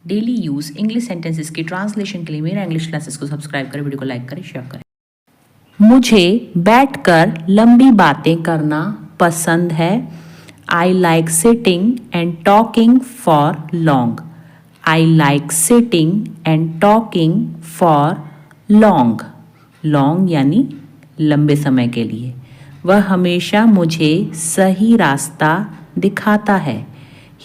Daily use English sentences की translation के लिए मेरा इंग्लिश क्लासेस को सब्सक्राइब करें, वीडियो को लाइक करें, शेयर करें। मुझे बैठकर लंबी बातें करना पसंद है। I like sitting and talking for long. I like sitting and talking for long. Long यानी लंबे समय के लिए। वह हमेशा मुझे सही रास्ता दिखाता है।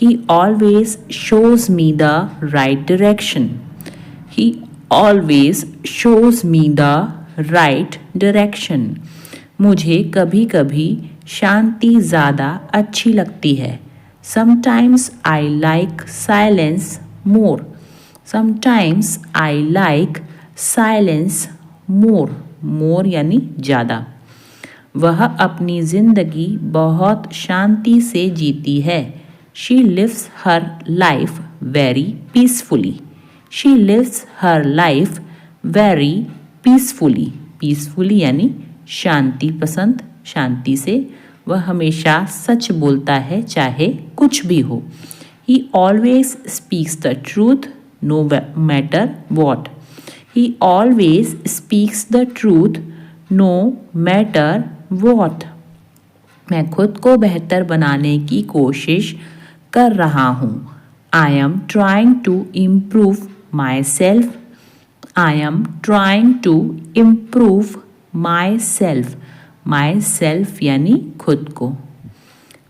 He always shows me the right direction. He always shows me the right direction. मुझे कभी कभी शांति ज़्यादा अच्छी लगती है। Sometimes I like silence more. Sometimes I like silence more. More यानी ज़्यादा। वह अपनी ज़िंदगी बहुत शांति से जीती है। She lives her life very peacefully. She lives her life very peacefully. Peacefully यानी शांति पसंद, शांति से। वह हमेशा सच बोलता है चाहे कुछ भी हो। He always speaks the truth no matter what. He always speaks the truth no matter what. मैं खुद को बेहतर बनाने की कोशिश कर रहा हूँ। I am trying to improve myself. I am trying to improve myself. Myself यानी खुद को।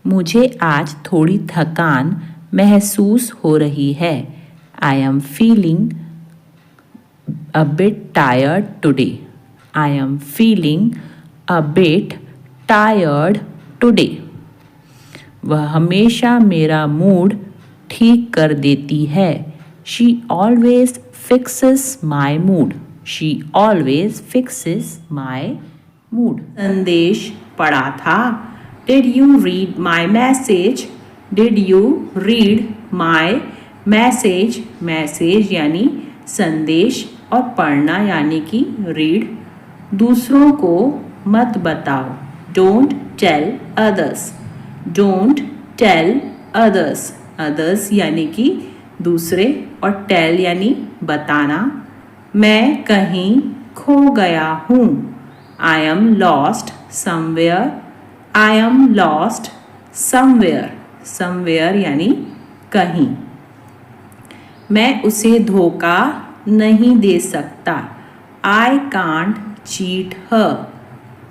मुझे आज थोड़ी थकान महसूस हो रही है। I am feeling a bit tired today. I am feeling a bit tired today. वह हमेशा मेरा मूड ठीक कर देती है। She always fixes my mood. She always fixes my mood. संदेश पढ़ा था। Did you read my message? Did you read my message? Message यानी संदेश और पढ़ना यानी कि रीड। दूसरों को मत बताओ। Don't tell others. Don't tell others. Others यानी कि दूसरे और टेल यानी बताना। मैं कहीं खो गया हूँ। I am lost somewhere. I am lost somewhere. Somewhere यानी कहीं। मैं उसे धोखा नहीं दे सकता। I can't cheat her.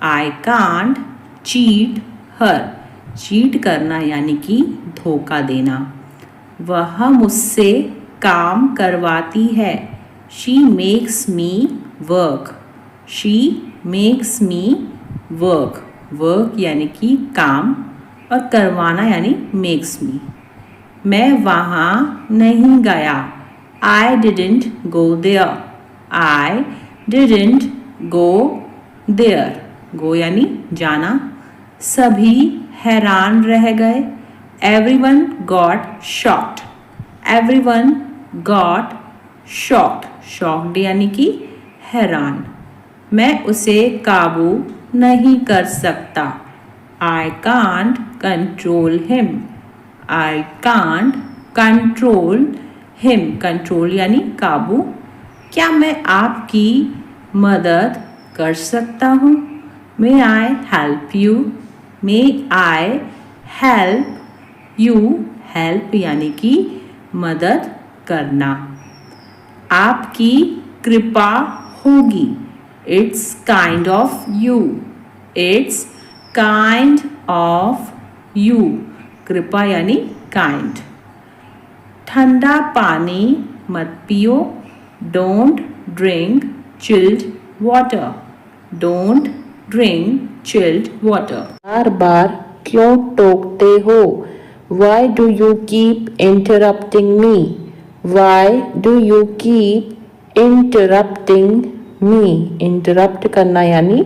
I can't cheat her. Cheat करना यानी कि धोखा देना। वह मुझसे काम करवाती है। She makes me work. She makes me work. Work यानी कि काम और करवाना यानी मेक्स मी। मैं वहाँ नहीं गया। I didn't go there. I didn't go there. Go यानी जाना। सभी हैरान रह गए। Everyone got shocked. Everyone got shocked. Shocked यानी कि हैरान। मैं उसे काबू नहीं कर सकता। I can't control him. I can't control him. Control यानी काबू। क्या मैं आपकी मदद कर सकता हूँ? May I help you? May I help you? Help यानी कि मदद करना। आपकी कृपा होगी। It's kind of you. It's kind of you. कृपा यानी kind. ठंडा पानी मत पियो। Don't drink chilled water. Don't drink chilled water. बार बार क्यों टोकते हो? Why do you keep interrupting me? Why do you keep interrupting me? Interrupt करना यानी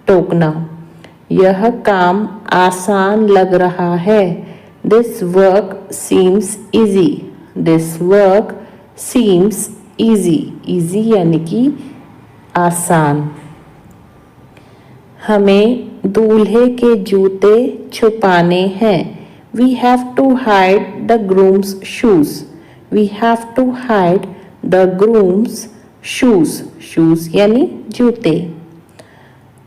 टोकना। यह काम आसान लग रहा है। This work seems easy. This work seems easy. Easy यानी कि आसान। हमें दूल्हे के जूते छुपाने हैं। We have to hide the groom's shoes. We have to hide the groom's shoes, shoes यानी जूते।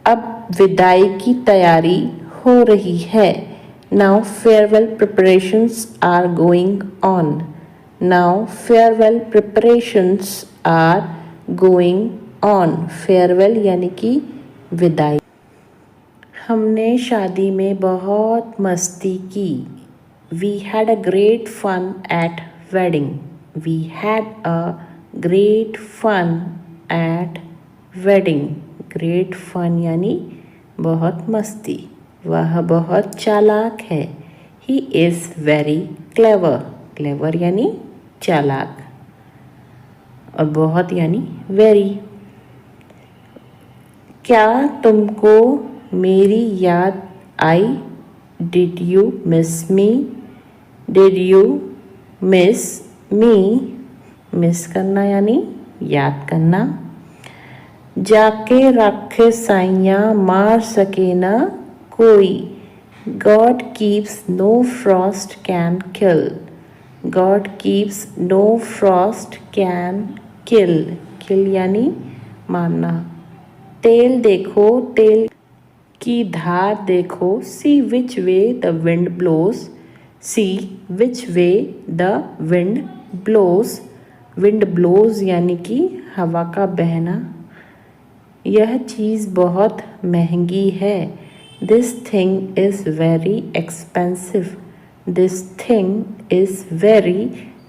अब विदाई की तैयारी हो रही है। Now farewell preparations are going on. Now farewell preparations are going on. Farewell यानी कि विदाई। हमने शादी में बहुत मस्ती की। We had a great fun at wedding. We had a great fun at wedding. Great fun यानी बहुत मस्ती। वह बहुत चालाक है। He is very clever. Clever यानी चालाक और बहुत यानी वेरी। क्या तुमको मेरी याद आई? Did you miss me? Did you miss me? Miss करना यानी याद करना। जाके रखे साइयाँ मार सके ना कोई। God keeps no frost can kill. God keeps no frost can kill. Kill यानी मारना। तेल देखो, तेल की धार देखो। See which way the wind blows. See which way the wind blows. Wind blows यानी कि हवा का बहना। यह चीज़ बहुत महंगी है। This thing is very expensive. This thing is very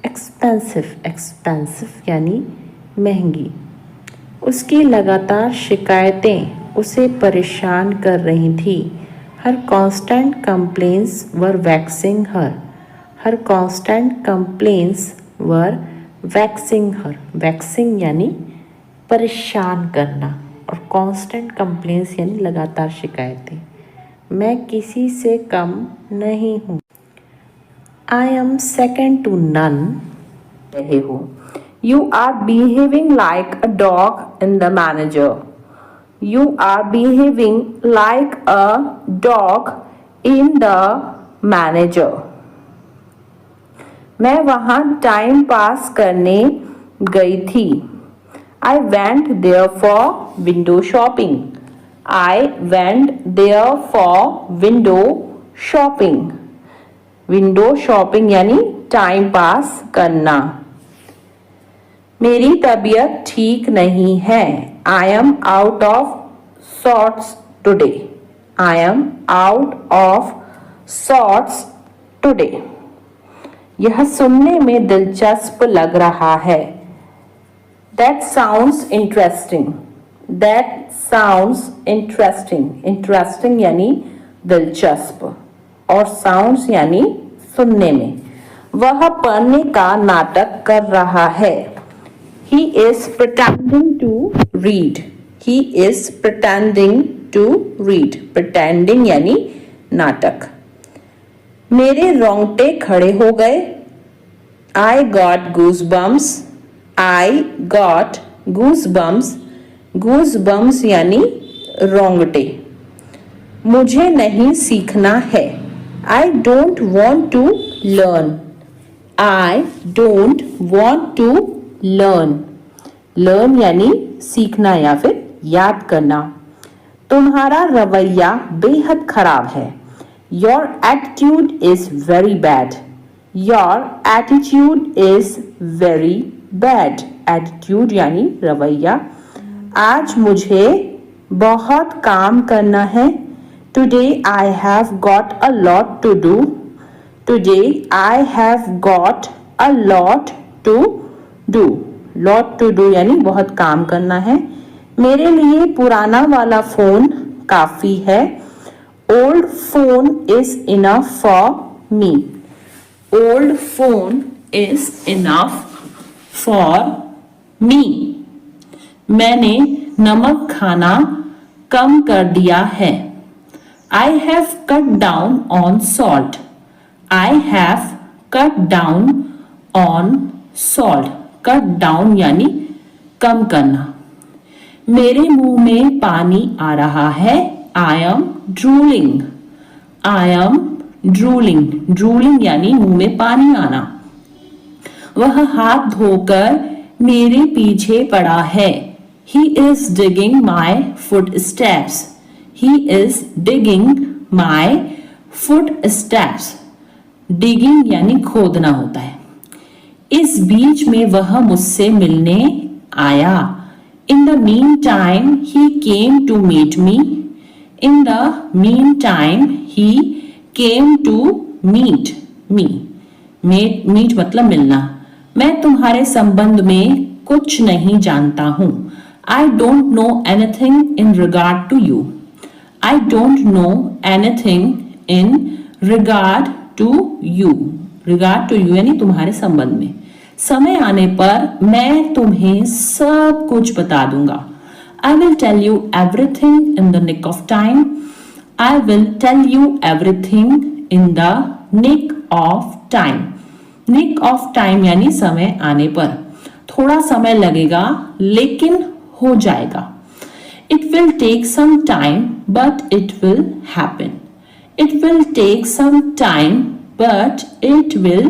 expensive. Expensive यानी महंगी। उसकी लगातार शिकायतें उसे परेशान कर रही थी। हर कॉन्स्टेंट कंप्लेंट्स वर वैक्सिंग हर। हर कॉन्स्टेंट कंप्लेंट्स वर वैक्सिंग हर। वैक्सिंग यानी परेशान करना और कांस्टेंट कंप्लेंट्स यानी लगातार शिकायतें। मैं किसी से कम नहीं हूँ। I am second to none. रहे हो। You are behaving like a dog in the manager. You are behaving like a dog in the manager. मैं वहाँ टाइम पास करने गई थी। I went there for window shopping. I went there for window shopping. Window shopping यानी time pass करना। मेरी तबीयत ठीक नहीं है। I am out of sorts today. I am out of sorts today. यह सुनने में दिलचस्प लग रहा है। That sounds interesting. That sounds interesting. Interesting यानी दिलचस्प और sounds यानी सुनने में। वह पढ़ने का नाटक कर रहा है। He is pretending to read. He is pretending to read. Pretending यानी नाटक। मेरे रोंगटे खड़े हो गए। I got goosebumps. I got goosebumps. Goosebumps यानी रोंगटे। मुझे नहीं सीखना है। I don't want to learn. I don't want to learn. Learn यानी सीखना या फिर याद करना। तुम्हारा रवैया बेहद खराब है। Your attitude is very bad. Your attitude is very bad. Attitude यानी रवैया। आज मुझे बहुत काम करना है। Today I have got a lot to do. Today I have got a lot to do. Lot to do यानी बहुत काम करना है। मेरे लिए पुराना वाला फोन काफी है। Old phone is enough for me. Old phone is enough for me. मैंने नमक खाना कम कर दिया है। I have cut down on salt. I have cut down on salt. Cut down यानी कम करना। मेरे मुंह में पानी आ रहा है। I am drooling. I am drooling. Drooling यानी मुंह में पानी आना। वह हाथ धोकर मेरे पीछे पड़ा है. He is digging my footsteps. He is digging my footsteps. Digging यानी खोदना होता है. इस बीच में वह मुझसे मिलने आया. In the meantime, he came to meet me. In the meantime, he came to meet me. Meet मतलब मिलना. मैं तुम्हारे संबंध में कुछ नहीं जानता हूँ. I don't know anything in regard to you. I don't know anything in regard to you. Regard to you यानी तुम्हारे संबंध में. समय आने पर मैं तुम्हें सब कुछ बता दूंगा. I will tell you everything in the nick of time. I will tell you everything in the nick of time. Nick of time यानी समय आने पर. थोड़ा समय लगेगा लेकिन हो जाएगा. It will take some time but it will happen. It will take some time but it will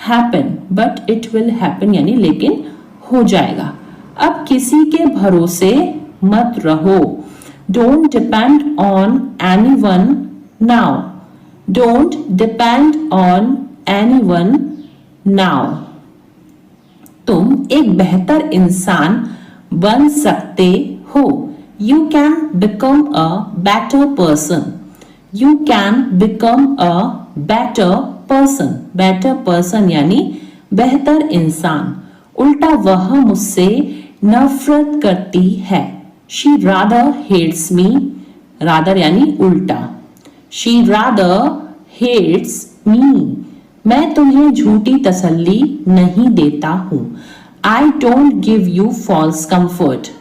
happen. But it will happen यानी लेकिन हो जाएगा. अब किसी के भरोसे मत रहो. Don't depend on anyone now. Don't depend on anyone now. तुम एक बेहतर इंसान बन सकते हो. You can become a better person. You can become a better person. Better person यानी बेहतर इंसान. उल्टा वह मुझसे नफरत करती है. She rather hates me. Rather यानी उल्टा. She rather hates me. मैं तुम्हें झूठी तसल्ली नहीं देता हूँ. I don't give you false comfort.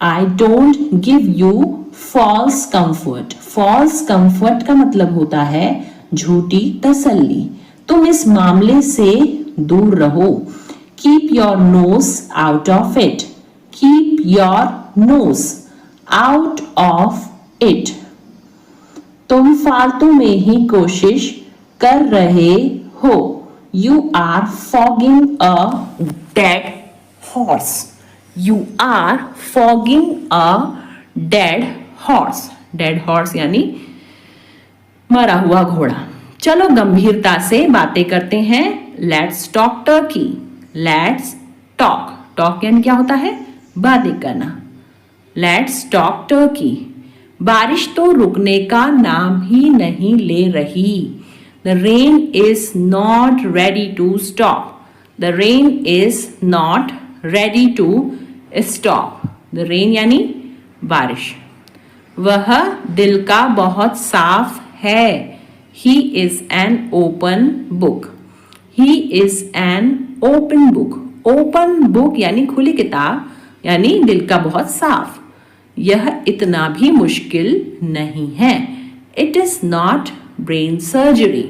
I don't give you false comfort. False comfort का मतलब होता है झूठी तसल्ली. तुम इस मामले से दूर रहो. Keep your nose out of it. Keep your nose out of it. तुम फालतू में ही कोशिश कर रहे हो. You are fogging a dead horse. You are fogging a dead horse. Dead horse यानी मरा हुआ घोड़ा. चलो गंभीरता से बातें करते हैं. Let's talk turkey. Let's talk. Talk यानी क्या होता है? बातें करना. Let's talk turkey. बारिश तो रुकने का नाम ही नहीं ले रही. The rain is not ready to stop. The rain is not ready to stop. The rain यानी बारिश. वह दिल का बहुत साफ है. He is an open book. He is an open book. Open book यानी खुली किताब यानी दिल का बहुत साफ. यह इतना भी मुश्किल नहीं है. It is not brain surgery.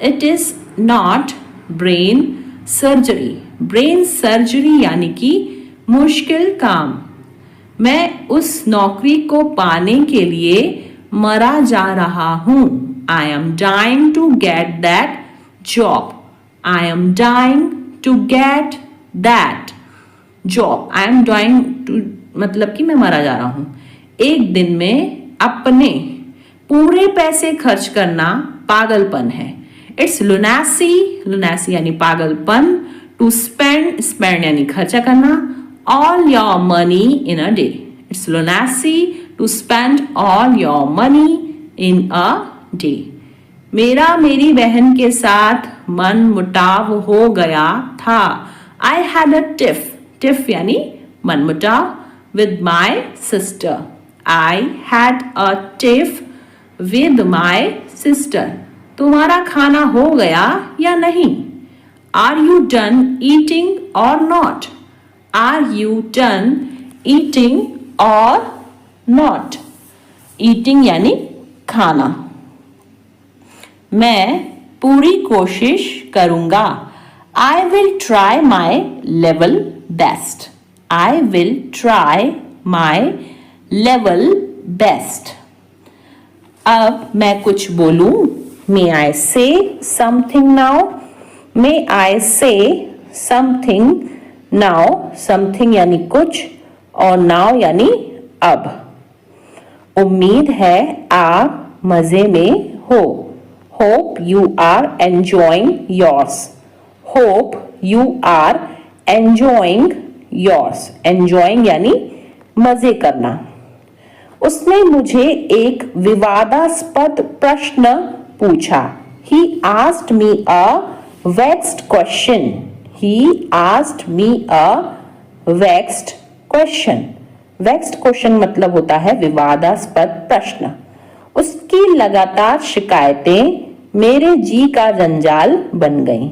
It is not brain surgery. Brain surgery यानी कि मुश्किल काम. मैं उस नौकरी को पाने के लिए मरा जा रहा हूँ. I am dying to get that job. I am dying to get that job. I am dying to मतलब कि मैं मरा जा रहा हूँ. एक दिन में अपने पूरे पैसे खर्च करना पागलपन है. It's lunacy. Lunacy यानी पागलपन. To spend. Spend यानी खर्चा करना. All your money in a day. It's lunacy to spend all your money in a day. मेरा मेरी बहन के साथ मन मुटाव हो गया था. I had a tiff. Tiff यानी मन मुटाव. With my sister. I had a tiff with my sister. तुम्हारा खाना हो गया या नहीं? Are you done eating or not? Are you done eating or not? Eating यानी खाना. मैं पूरी कोशिश करूंगा. I will try my level best. I will try my level best. अब मैं कुछ बोलूं. May I say something now? May I say something now, something यानी कुछ और नाउ यानी अब। उम्मीद है आप मजे में हो। Hope you are enjoying yours. Hope you are enjoying yours. Enjoying यानी मजे करना। उसने मुझे एक विवादास्पद प्रश्न पूछा। He asked me a vexed question. He asked me a vexed question. Vexed question मतलब होता है विवादास्पद प्रश्न। उसकी लगातार शिकायतें मेरे जी का जंजाल बन गईं।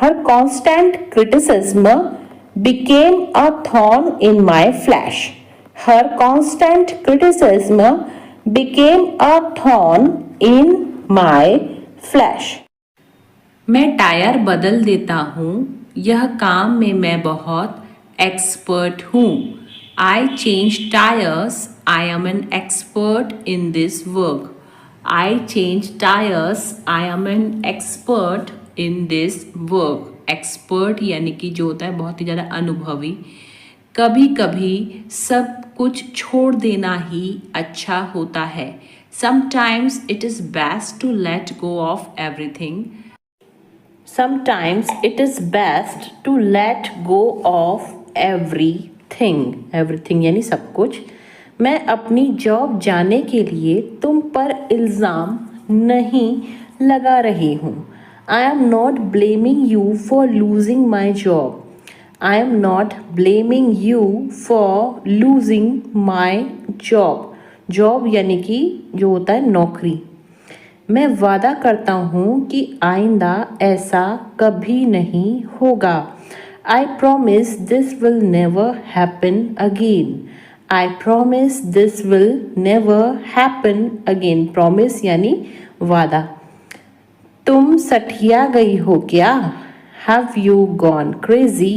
Her constant criticism became a thorn in my flesh. Her constant criticism became a thorn in my flesh. मैं टायर बदल देता हूँ, यह काम में मैं बहुत एक्सपर्ट हूँ। I change tires. I am an expert in this work. I change tires. I am an expert in this work. Expert यानी कि जो होता है बहुत ही ज़्यादा अनुभवी। कभी कभी सब कुछ छोड़ देना ही अच्छा होता है। Sometimes it is best to let go of everything. Sometimes it is best to let go of everything. Everything यानी सब कुछ। मैं अपनी जॉब जाने के लिए तुम पर इल्ज़ाम नहीं लगा रही हूँ। I am not blaming you for losing my job. I am not blaming you for losing my job. Job यानी कि जो होता है नौकरी। मैं वादा करता हूँ कि आइंदा ऐसा कभी नहीं होगा। I promise this will never happen again. I promise this will never happen again. Promise यानी वादा। तुम सठिया गई हो क्या? Have you gone crazy?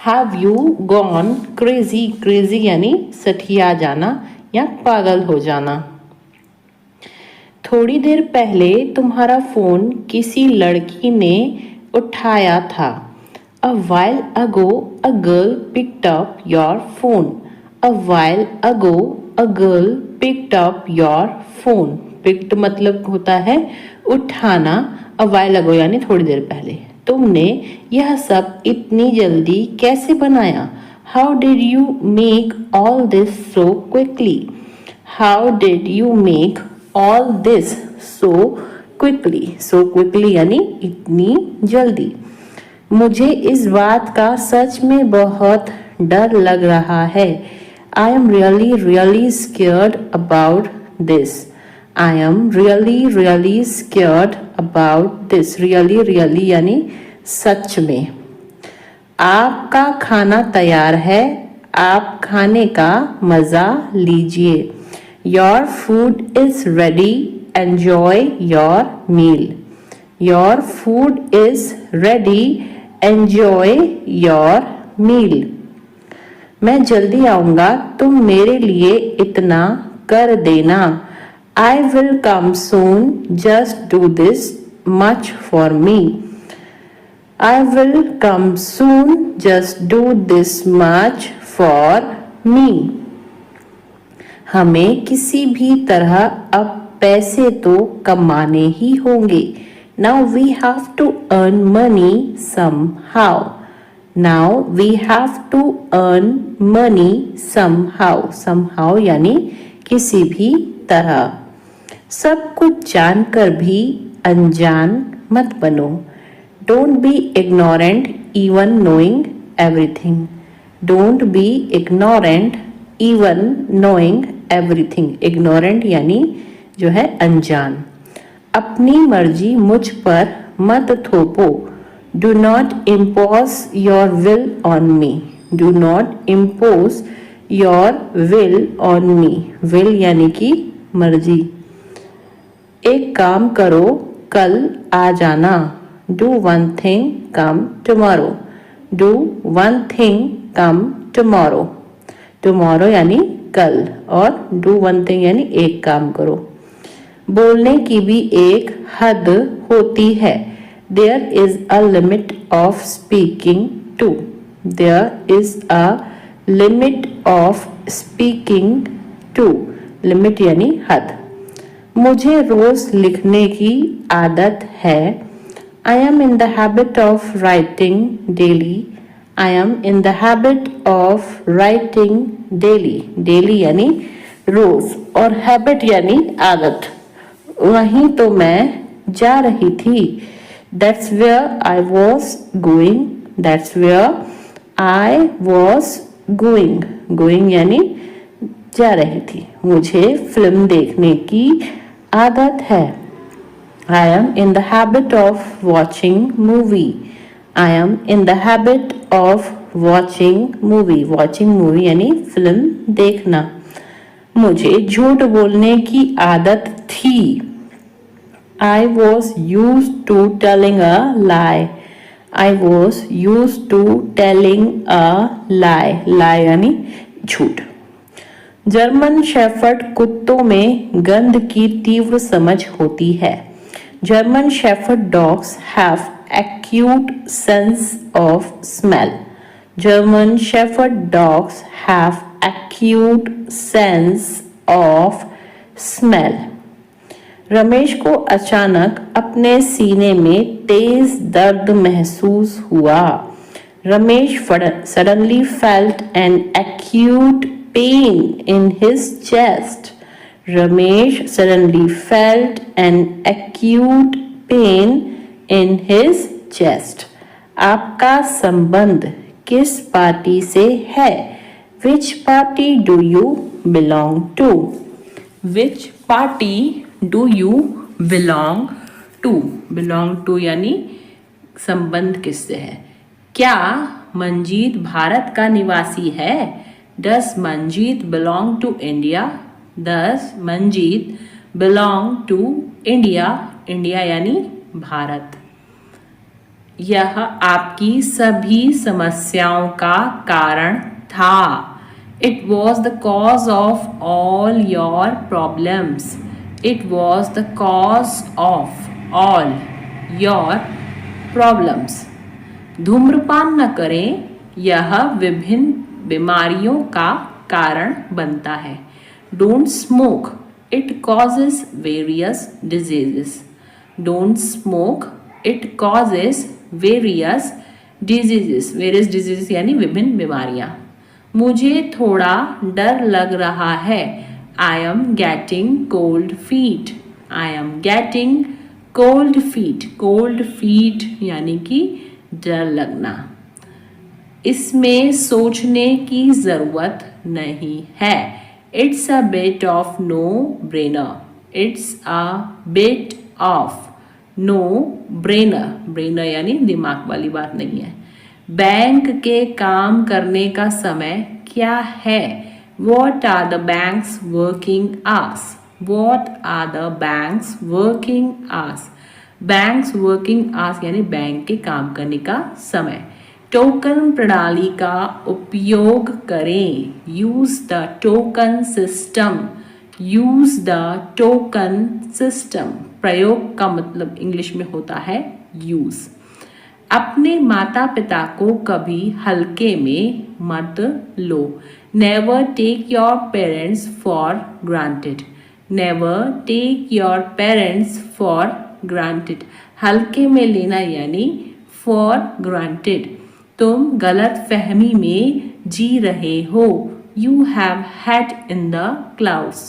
Have you gone crazy? Crazy यानी सठिया जाना या पागल हो जाना। थोड़ी देर पहले तुम्हारा फोन किसी लड़की ने उठाया था। A while ago a girl picked up your phone. A while ago a girl picked up your phone. Picked मतलब होता है उठाना। A while ago यानी थोड़ी देर पहले। तुमने यह सब इतनी जल्दी कैसे बनाया? How did you make all this so quickly? How did you make all this so quickly? So quickly यानी इतनी जल्दी। मुझे इस बात का सच में बहुत डर लग रहा है। I am really really scared about this. I am really really scared about this. Really really यानी सच में। आपका खाना तैयार है, आप खाने का मज़ा लीजिए। Your food is ready. Enjoy your meal. Your food is ready. Enjoy your meal. मैं जल्दी आऊँगा, तुम मेरे लिए इतना कर देना। I will come soon. Just do this much for me. I will come soon. Just do this much for me. हमें किसी भी तरह अब पैसे तो कमाने ही होंगे। Now we have to earn money somehow. Now we have to earn money somehow. Somehow यानी किसी भी तरह। सब कुछ जानकर भी अनजान मत बनो। Don't be ignorant even knowing everything. Don't be ignorant even knowing everything. Ignorant यानी जो है अनजान। अपनी मर्जी मुझ पर मत थोपो। Do not impose your will on me. Do not impose your will on me. Will यानी कि मर्जी। एक काम करो, कल आ जाना। Do one thing, come tomorrow. Do one thing, come tomorrow. Tomorrow यानी कल और do one thing यानी एक काम करो। बोलने की भी एक हद होती है। There is a limit of speaking to. There is a limit of speaking to. Limit यानी हद. मुझे रोज लिखने की आदत है. I am in the habit of writing daily. I am in the habit of writing daily. Daily यानी रोज और habit यानी आदत. वहीं तो मैं जा रही थी. That's where I was going. That's where I was going. Going यानी जा रही थी. मुझे फिल्म देखने की आदत है. I am in the habit of watching movie. I am in the habit of watching movie. Watching movie यानी फिल्म देखना. मुझे झूठ बोलने की आदत थी. I was used to telling a lie. I was used to telling a lie. Lie यानी झूठ. जर्मन शेफर्ड कुत्तों में गंध की तीव्र समझ होती है. German Shepherd dogs have acute sense of smell. German Shepherd dogs have acute sense of smell. Ramesh को अचानक अपने सीने में तेज दर्द महसूस हुआ. Ramesh suddenly felt an acute pain in his chest. Ramesh suddenly felt an acute pain in his chest. आपका संबंध किस पार्टी से है? Which party do you belong to? Which party do you belong to? Belong to यानी संबंध किससे है? क्या मंजीत भारत का निवासी है? Does Manjeet belong to India? Does Manjeet belong to India? India यानी भारत. यह आपकी सभी समस्याओं का कारण था. It was the cause of all your problems. It was the cause of all your problems. धूम्रपान न करें, यह विभिन्न बीमारियों का कारण बनता है. Don't smoke. It causes various diseases. Don't smoke. It causes various diseases. Various diseases यानी विभिन्न बीमारियां. मुझे थोड़ा डर लग रहा है. I am getting cold feet. I am getting cold feet. Cold feet यानी कि डर लगना. इसमें सोचने की जरूरत नहीं है. It's a bit of no-brainer. It's a bit of no-brainer. Brainer यानी दिमाग वाली बात नहीं है. बैंक के काम करने का समय क्या है? What are the bank's working hours? What are the bank's working hours? Bank's working hours यानी बैंक के काम करने का समय. टोकन प्रणाली का उपयोग करें. Use the token system. Use the token system. प्रयोग का मतलब इंग्लिश में होता है यूज. अपने माता पिता को कभी हल्के में मत लो. Never take your parents for granted. Never take your parents for granted. हल्के में लेना यानी फॉर ग्रांटेड. तुम गलत फहमी में जी रहे हो. You have had in the clouds.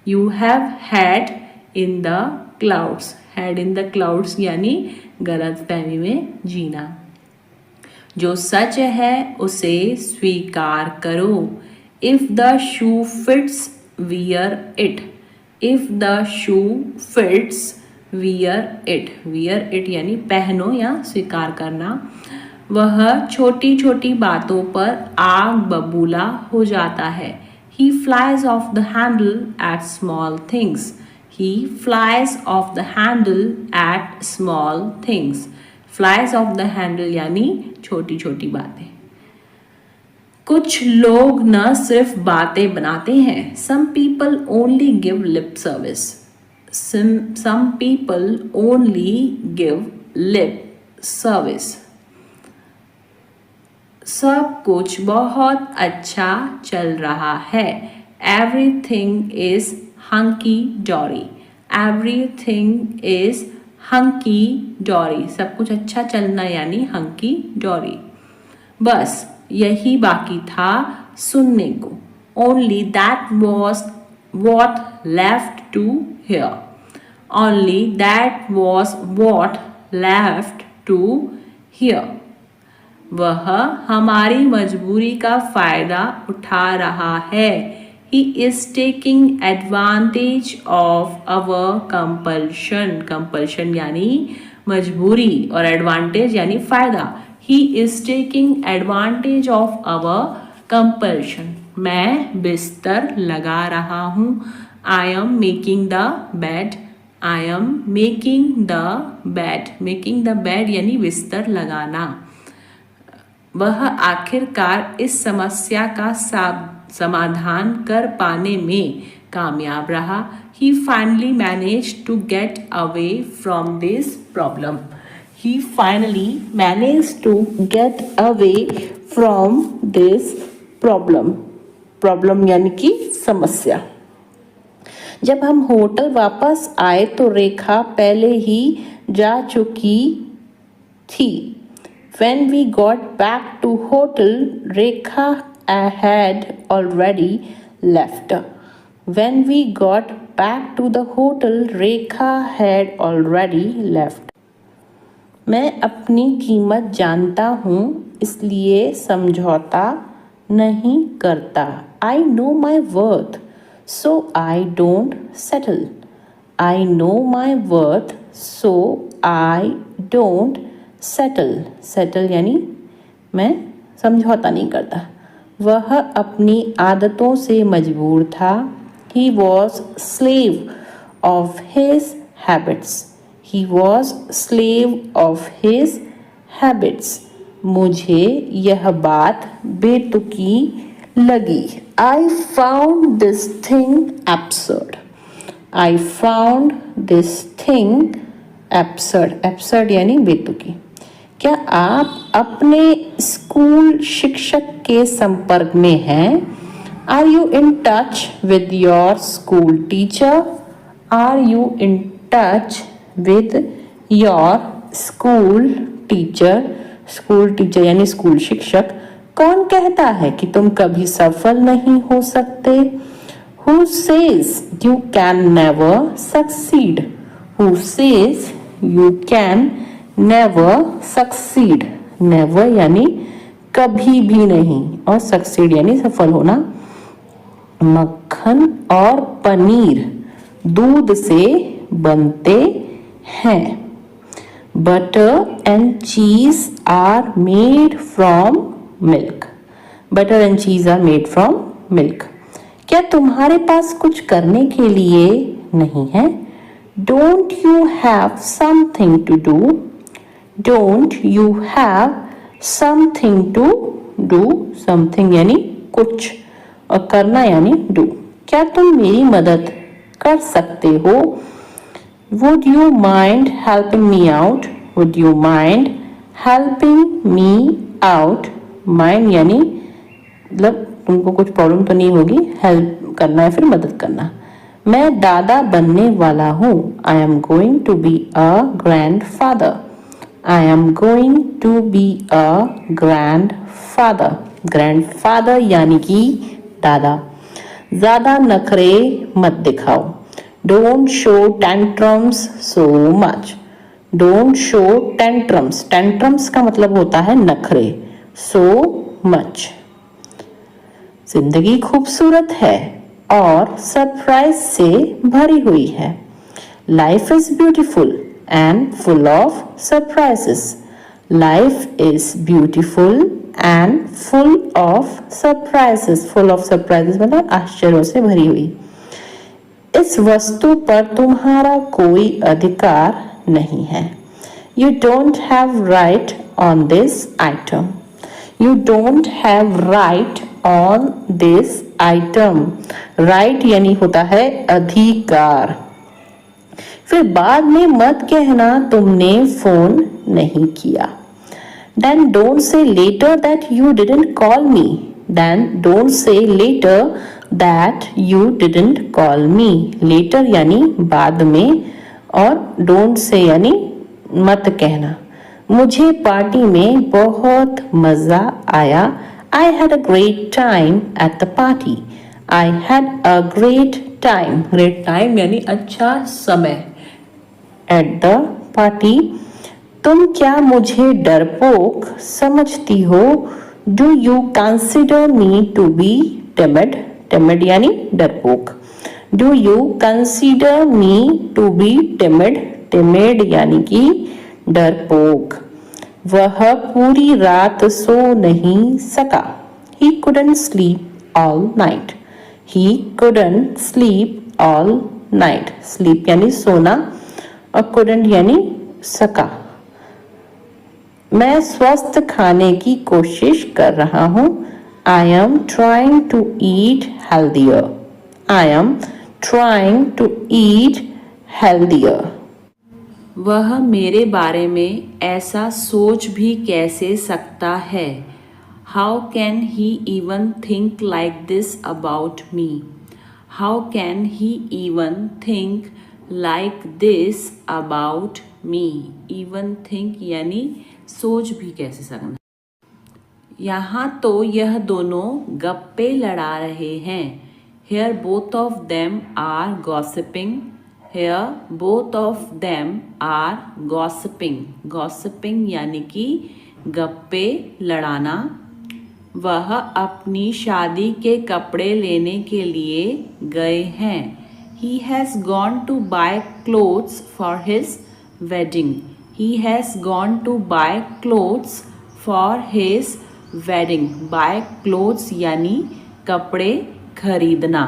You have had in the clouds. Had in the clouds यानी गलत फहमी में जीना. जो सच है उसे स्वीकार करो. If the shoe fits, wear it. If the shoe fits, wear it. Wear it यानी पहनो या स्वीकार करना. वह छोटी छोटी बातों पर आग बबूला हो जाता है. He flies off the handle at small things. He flies off the handle at small things. Flies off the handle यानी छोटी छोटी बातें. कुछ लोग न सिर्फ बातें बनाते हैं. Some people only give lip service. Some people only give lip service. सब कुछ बहुत अच्छा चल रहा है. Everything is hunky dory. Everything is hunky dory. सब कुछ अच्छा चलना यानी hunky dory. बस यही बाकी था सुनने को. Only that was what left to hear. Only that was what left to hear. वह हमारी मजबूरी का फायदा उठा रहा है. He is taking advantage of our compulsion. Compulsion यानी मजबूरी और advantage यानी फायदा. He is taking advantage of our compulsion. मैं बिस्तर लगा रहा हूँ. I am making the bed. I am making the bed. Making the bed यानी बिस्तर लगाना. वह आखिरकार इस समस्या का समाधान कर पाने में कामयाब रहा. He finally managed to get away from this problem. He finally managed to get away from this problem. Problem यानी कि समस्या. जब हम होटल वापस आए तो रेखा पहले ही जा चुकी थी. When we got back to hotel, Rekha had already left. When we got back to the hotel, Rekha had already left. मैं अपनी कीमत जानता हूँ इसलिए समझौता नहीं करता. I know my worth, so I don't settle. I know my worth, so I don't settle यानी मैं समझौता नहीं करता. वह अपनी आदतों से मजबूर था. He was slave of his habits. He was slave of his habits. मुझे यह बात बेतुकी लगी. I found this thing absurd. I found this thing absurd. Absurd यानी बेतुकी. क्या आप अपने स्कूल शिक्षक के संपर्क में हैं? Are you in touch with your school teacher? Are you in touch with your school teacher? School teacher यानी स्कूल शिक्षक. कौन कहता है कि तुम कभी सफल नहीं हो सकते? Who says you can never succeed? Who says you can never succeed? never यानी कभी भी नहीं और succeed यानी सफल होना. मक्खन और पनीर दूध से बनते हैं. Butter and cheese are made from milk. Butter and cheese are made from milk. क्या तुम्हारे पास कुछ करने के लिए नहीं है? Don't you have something to do? Don't you have something to do? Something यानी कुछ और करना यानी do. क्या तुम मेरी मदद कर सकते हो? Would you mind helping me out? Would you mind helping me out? Mind यानी मतलब तुमको कुछ प्रॉब्लम तो नहीं होगी. हेल्प करना है फिर मदद करना. मैं दादा बनने वाला हूँ. I am going to be a grandfather. I am going to be a grandfather. Grandfather यानी कि दादा. ज़्यादा नखरे मत दिखाओ. Don't show tantrums so much. Don't show tantrums. Tantrums का मतलब होता है नखरे. So much. जिंदगी खूबसूरत है और सरप्राइज से भरी हुई है. Life is beautiful and full of surprises. Life is beautiful and full of surprises. Full of surprises मतलब आश्चर्यों से भरी हुई. इस वस्तु पर तुम्हारा कोई अधिकार नहीं है. You don't have right on this item. You don't have right on this item. Right यानी होता है अधिकार. फिर बाद में मत कहना तुमने फोन नहीं किया. Then don't say later that you didn't call me. Then don't say later that you didn't call me. Later यानी बाद में और don't say यानी मत कहना. मुझे पार्टी में बहुत मज़ा आया. I had a great time at the party. I had a great time. Great time यानी अच्छा समय. At the party. तुम क्या मुझे डरपोक समझती हो? Do you consider me to be timid? Timid यानी डरपोक. Do you consider me to be timid? Timid यानी कि डरपोक. वह पूरी रात सो नहीं सका. He couldn't sleep all night. He couldn't sleep all night. Sleep यानी सोना और couldn't यानी सका. मैं स्वस्थ खाने की कोशिश कर रहा हूँ. I am trying to eat healthier. I am trying to eat healthier. वह मेरे बारे में ऐसा सोच भी कैसे सकता है? How can he even think like this about me? How can he even think like this about me? Even think यानी सोच भी कैसे सकना. यहाँ तो यह दोनों गप्पे लड़ा रहे हैं. Here both of them are gossiping. Here both of them are gossiping. Gossiping यानी कि गप्पे लड़ाना. वह अपनी शादी के कपड़े लेने के लिए गए हैं. He has gone to buy clothes for his wedding. He has gone to buy clothes for his wedding. Buy clothes यानी कपड़े खरीदना.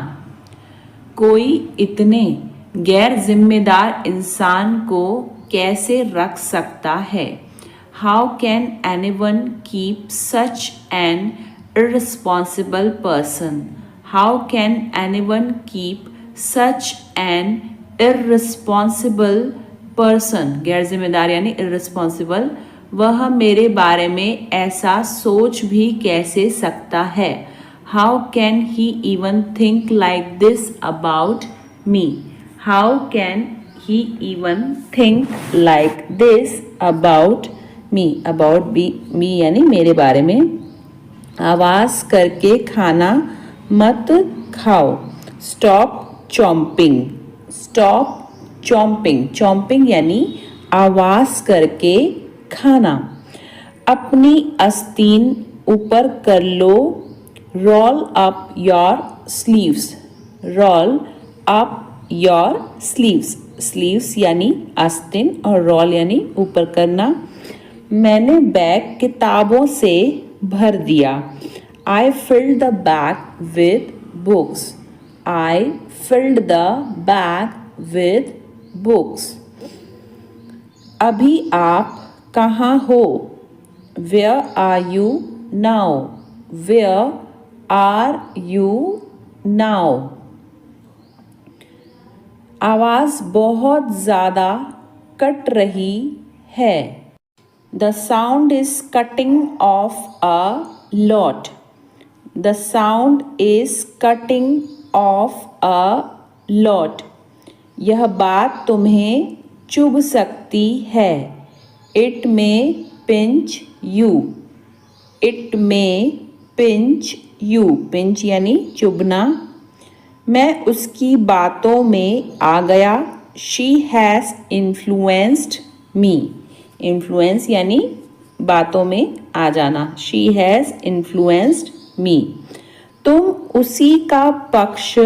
कोई इतने गैर जिम्मेदार इंसान को कैसे रख सकता है? How can anyone keep such an irresponsible person? How can anyone keep such an irresponsible person? गैर जिम्मेदार यानी irresponsible. वह मेरे बारे में ऐसा सोच भी कैसे सकता है? How can he even think like this about me? How can he even think like this about me? About me यानी मेरे बारे में. आवाज़ करके खाना मत खाओ. Stop chomping. Stop chomping. Chomping यानी आवाज़ करके खाना. अपनी आस्तीन ऊपर कर लो. Roll up your sleeves. Roll up your sleeves. Sleeves यानी आस्तीन और roll यानी ऊपर करना. मैंने बैग किताबों से भर दिया. I filled the bag with books. I filled the bag with books. अभी आप कहाँ हो? Where are you now? Where are you now? आवाज़ बहुत ज़्यादा कट रही है. The sound is cutting off a lot. The sound is cutting off a lot. यह बात तुम्हें चुभ सकती है. It may pinch you. It may pinch you. Pinch यानी चुभना. मैं उसकी बातों में आ गया. She has influenced me. Influence यानी बातों में आ जाना. She has influenced me. तुम उसी का पक्ष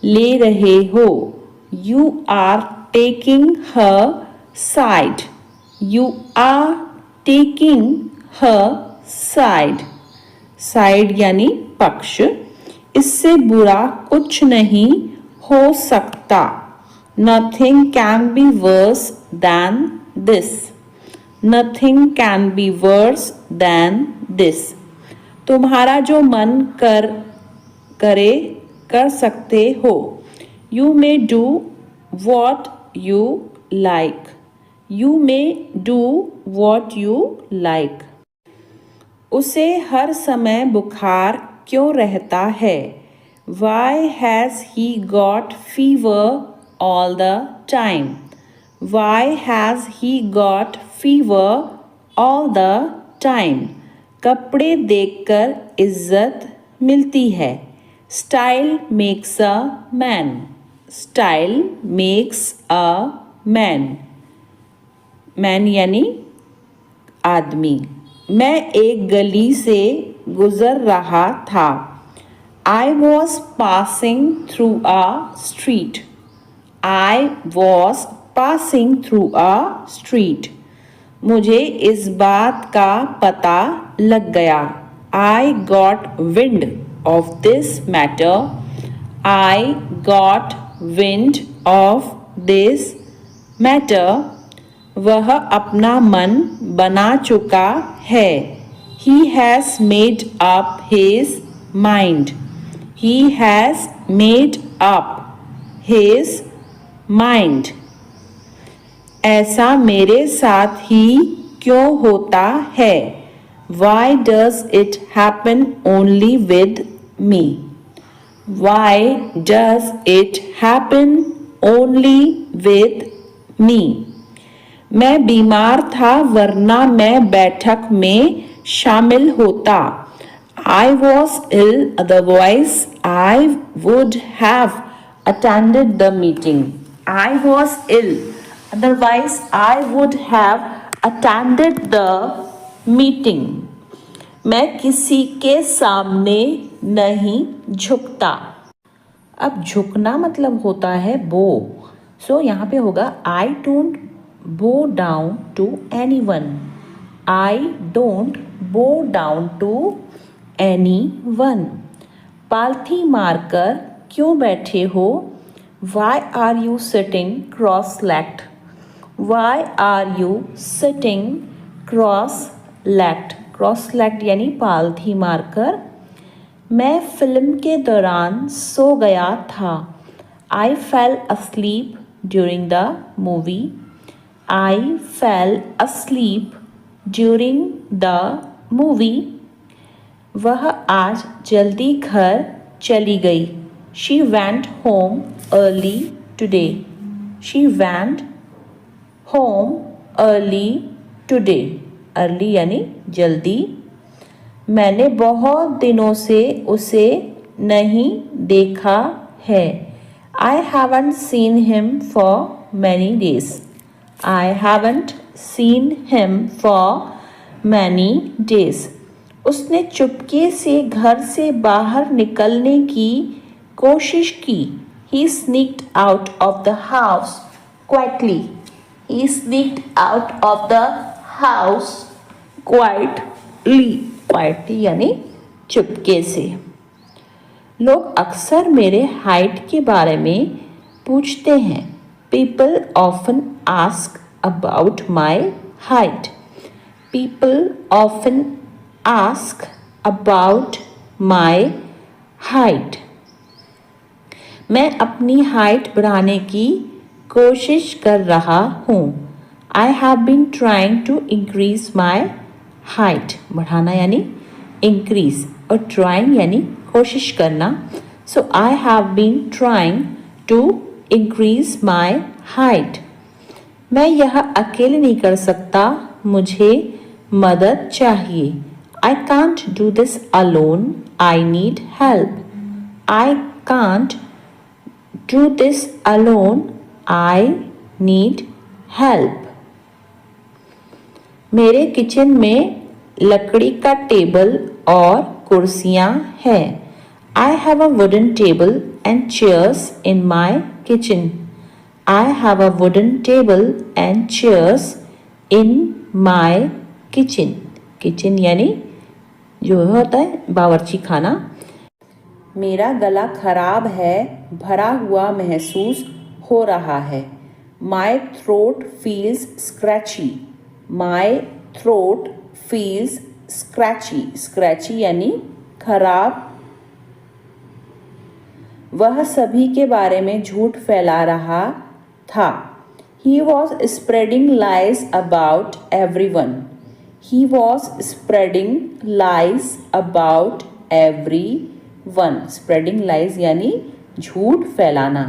ले रहे हो. You are taking her side. You are taking her side. Side यानी पक्ष. इससे बुरा कुछ नहीं हो सकता. Nothing can be worse than this. Nothing can be worse than this. तुम्हारा जो मन कर सकते हो. You may do what you like. You may do what you like. उसे हर समय बुखार क्यों रहता है? Why has he got fever all the time? Why has he got fever all the time? कपड़े देखकर इज्जत मिलती है. Style makes a man. Style makes a man. Man यानी आदमी. मैं एक गली से गुजर रहा था. I was passing through a street. I was passing through a street. मुझे इस बात का पता लग गया. I got wind of this matter. I got wind of this matter. वह अपना मन बना चुका है. He has made up his mind. He has made up his mind. ऐसा मेरे साथ ही क्यों होता है? Why does it happen only with me? Why does it happen only with me? मैं बीमार था वरना मैं बैठक में शामिल होता. I was ill, otherwise I would have attended the meeting. I was ill, otherwise I would have attended the meeting. मैं किसी के सामने नहीं झुकता. अब झुकना मतलब होता है बो. सो यहाँ पे होगा I don't bow down to anyone. I don't bow down to anyone. पालथी मारकर क्यों बैठे हो? Why are you sitting cross-legged? Why are you sitting cross-legged? Cross-legged यानी पालथी मारकर. मैं फिल्म के दौरान सो गया था. I fell asleep during the movie. I fell asleep during the movie. वह आज जल्दी घर चली गई. She went home early today. She went home early today. Early यानी जल्दी. मैंने बहुत दिनों से उसे नहीं देखा है. I haven't seen him for many days. I haven't seen him for many days. उसने चुपके से घर से बाहर निकलने की कोशिश की. He sneaked out of the house quietly. He sneaked out of the house quietly. Quietly यानी चुपके से. लोग अक्सर मेरे हाइट के बारे में पूछते हैं. People often ask about my height. People often ask about my height. मैं अपनी हाइट बढ़ाने की कोशिश कर रहा हूँ. I have been trying to increase my height. बढ़ाना यानी increase और trying यानी कोशिश करना. So I have been trying to increase my height. मैं यह अकेले नहीं कर सकता. मुझे मदद चाहिए. I can't do this alone. I need help. I can't do this alone. I need help. मेरे किचन में लकड़ी का टेबल और कुर्सियाँ हैं. I have a wooden table and chairs in my kitchen. I have a wooden table and chairs in my kitchen. Kitchen यानी जो होता है बावर्ची खाना. मेरा गला खराब है. भरा हुआ महसूस हो रहा है. My throat feels scratchy. My throat feels scratchy. Scratchy यानी खराब. वह सभी के बारे में झूठ फैला रहा था. He was spreading lies about everyone. He was spreading lies about everyone. Spreading lies यानी झूठ फैलाना.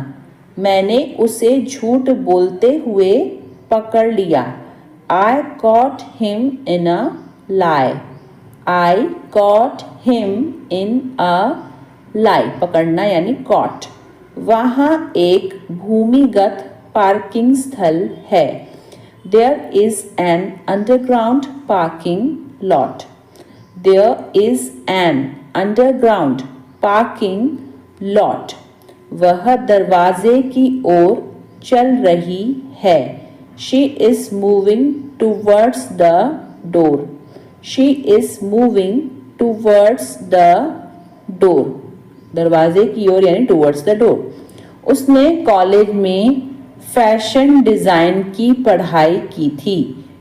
मैंने उसे झूठ बोलते हुए पकड़ लिया. I caught him in a lie. I caught him in a lie. पकड़ना यानी caught. वहाँ एक भूमिगत पार्किंग स्थल है. There is an underground parking lot. There is an underground parking lot. वह दरवाजे की ओर चल रही है. She is moving towards the door. She is moving towards the door. दरवाजे की ओर यानी towards the door. उसने कॉलेज में फैशन डिज़ाइन की पढ़ाई की थी.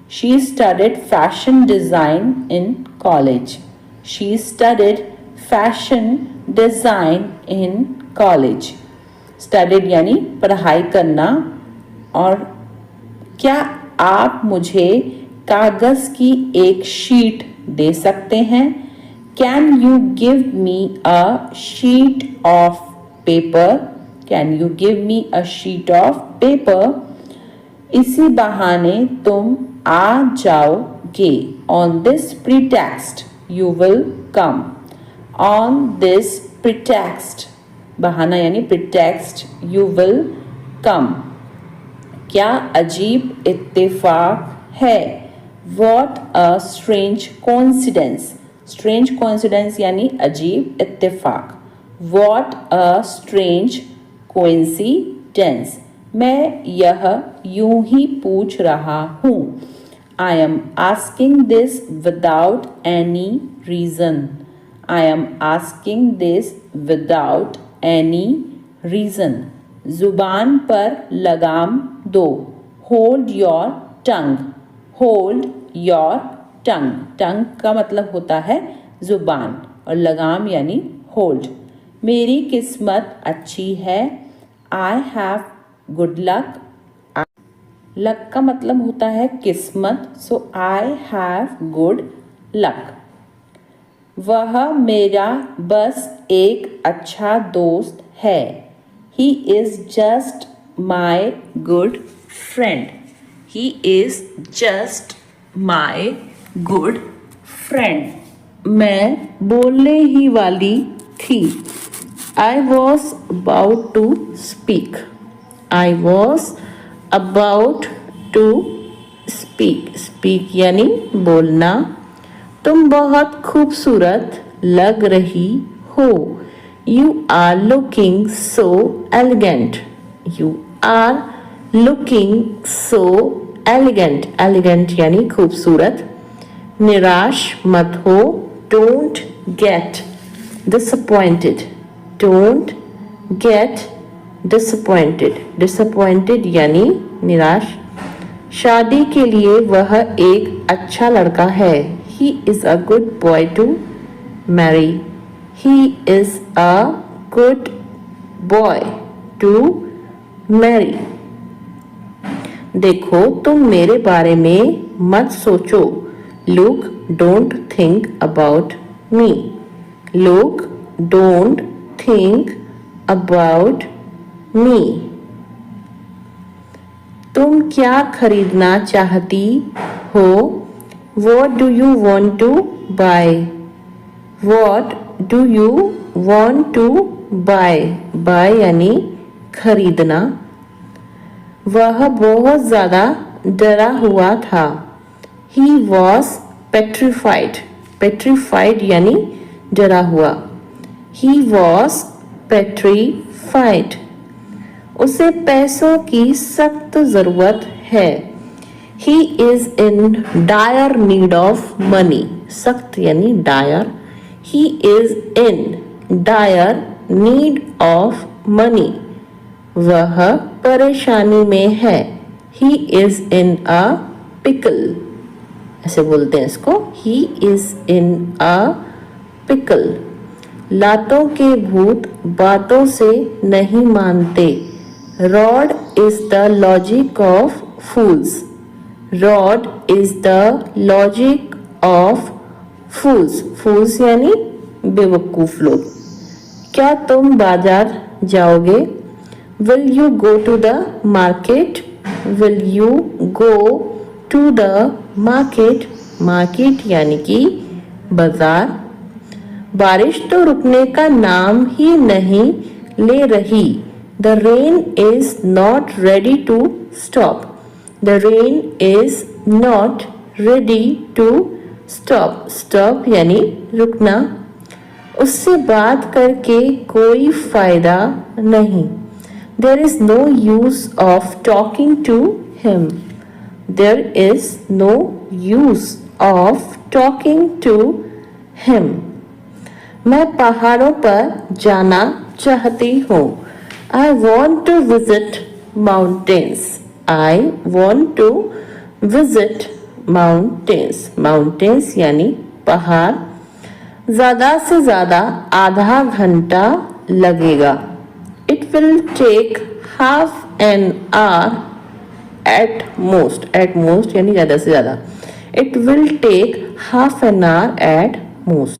She studied fashion design in college. She studied fashion design in college. Studied यानी पढ़ाई करना. और क्या आप मुझे कागज़ की एक शीट दे सकते हैं? Can you give me a sheet of paper? Can you give me a sheet of paper? इसी बहाने तुम आ जाओगे. On this pretext you will come. On this pretext बहाना यानी pretext you will come. क्या अजीब इत्तेफाक है. What a strange coincidence. Strange coincidence यानी अजीब इत्तेफाक. What a strange coincidence. मैं यह यूं ही पूछ रहा हूँ. I am asking this without any reason. I am asking this without any reason. जुबान पर लगाम दो. Hold your tongue. Hold your tongue. Tongue का मतलब होता है जुबान और लगाम यानी hold. मेरी किस्मत अच्छी है. I have good luck. Luck का मतलब होता है किस्मत. सो I have good luck. वह मेरा बस एक अच्छा दोस्त है. He is just my good friend. He is just my good friend. मैं बोलने ही वाली थी. I was about to speak. I was about to speak. Speak यानी बोलना. तुम बहुत खूबसूरत लग रही हो. You are looking so elegant. You are looking so elegant. Elegant यानी खूबसूरत. निराश मत हो. Don't get disappointed. Don't get disappointed. Disappointed यानी निराश. शादी के लिए वह एक अच्छा लड़का है. He is a good boy to marry. He is a good boy to marry. देखो तुम मेरे बारे में मत सोचो. Look, don't think about me. Look, don't think about me. तुम क्या खरीदना चाहती हो? What do you want to buy? What do you want to buy? Buy यानी खरीदना. वह बहुत ज़्यादा डरा हुआ था. He was petrified. Petrified यानी डरा हुआ. He was petrified. उसे पैसों की सख्त ज़रूरत है. He is in dire need of money. सख्त यानी dire. He is in dire need of money. वह परेशानी में है. He is in a pickle. ऐसे बोलते हैं इसको. He is in a pickle. लातों के भूत बातों से नहीं मानते. Rod is the logic of fools. Rod is the logic of fools, fools यानी बेवकूफ लोग। क्या तुम बाजार जाओगे? Will you go to the market? Will you go to the market? Market यानी कि बाजार। बारिश तो रुकने का नाम ही नहीं ले रही। The rain is not ready to stop. The rain is not ready to stop. Stop यानी रुकना। उससे बात करके कोई फायदा नहीं। There is no use of talking to him. There is no use of talking to him. मैं पहाड़ों पर जाना चाहती हूँ। I want to visit mountains. I want to visit mountains. Mountains यानी पहाड़। ज़्यादा से ज़्यादा आधा घंटा लगेगा। It will take half an hour at most. At most यानी ज़्यादा से ज़्यादा। It will take half an hour at most.